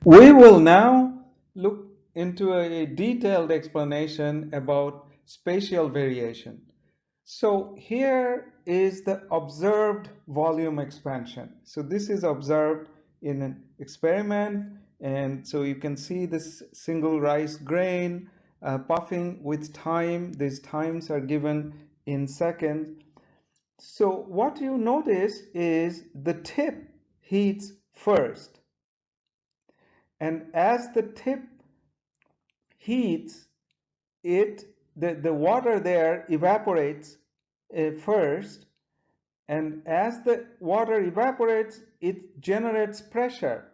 We will now look into a detailed explanation about spatial variation. So here is the observed volume expansion. So this is observed in an experiment, and so you can see this single rice grain puffing with time. These times are given in seconds. So what you notice is the tip heats first, and as the tip heats, the water there evaporates first, and as the water evaporates, it generates pressure.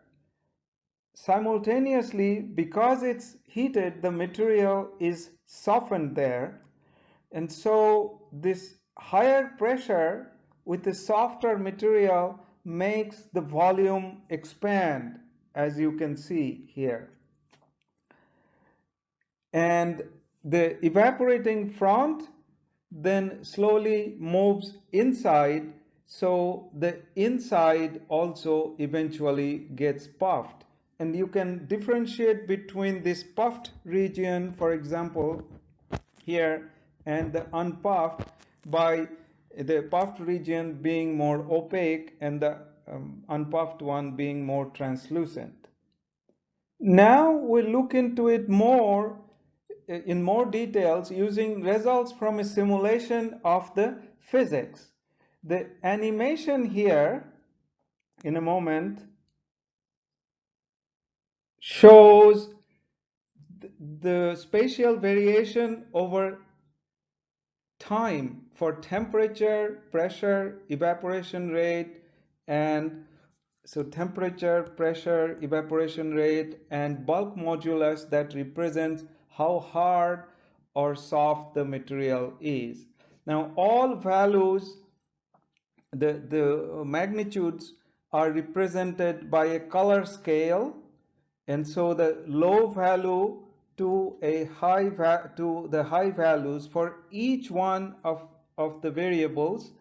Simultaneously, because it's heated, the material is softened there, and so this higher pressure with the softer material makes the volume expand, as you can see here. And the evaporating front then slowly moves inside, so the inside also eventually gets puffed. And you can differentiate between this puffed region, for example, here, and the unpuffed by the puffed region being more opaque and the unpuffed one being more translucent. Now we'll look into it more in more details using results from a simulation of the physics. The animation here in a moment shows the spatial variation over time for temperature, pressure, evaporation rate, and so temperature, pressure, evaporation rate, and bulk modulus that represents how hard or soft the material is. Now all values, the magnitudes are represented by a color scale, and so the low value to the high values for each one of the variables,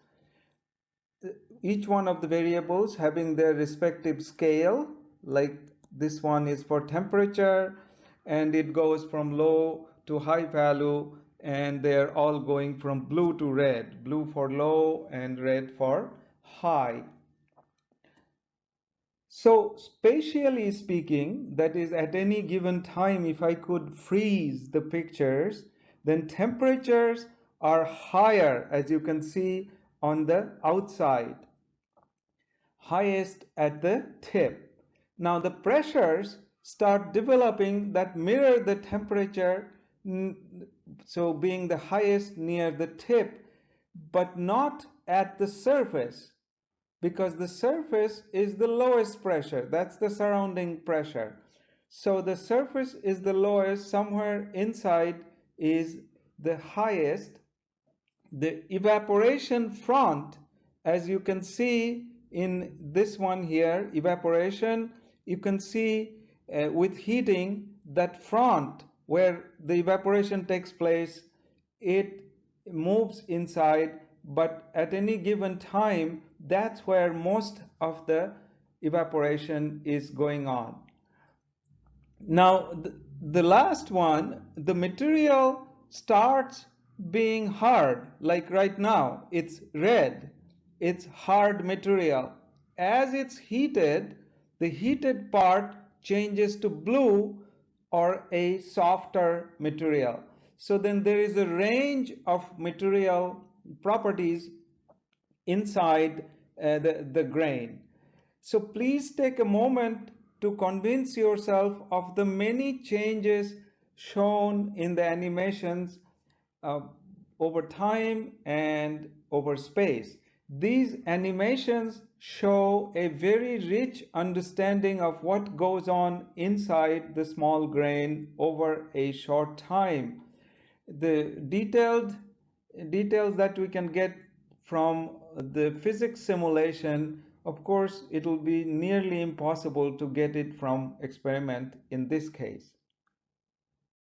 having their respective scale. Like this one is for temperature, and it goes from low to high value, and they're all going from blue to red, blue for low and red for high. So spatially speaking, that is, at any given time, if I could freeze the pictures, then temperatures are higher, as you can see on the outside, highest at the tip. Now the pressures start developing that mirror the temperature, so being the highest near the tip, but not at the surface, because the surface is the lowest pressure. That's the surrounding pressure. So the surface is the lowest, somewhere inside is the highest. The evaporation front, as you can see in this one here, evaporation, you can see with heating, that front where the evaporation takes place, it moves inside, but at any given time, that's where most of the evaporation is going on. Now, the last one, the material starts being hard, like right now, it's red, it's hard material. As it's heated, the heated part changes to blue or a softer material. So then there is a range of material properties inside the grain. So please take a moment to convince yourself of the many changes shown in the animations over time and over space. These animations show a very rich understanding of what goes on inside the small grain over a short time. The details that we can get from the physics simulation, of course, it will be nearly impossible to get it from experiment in this case.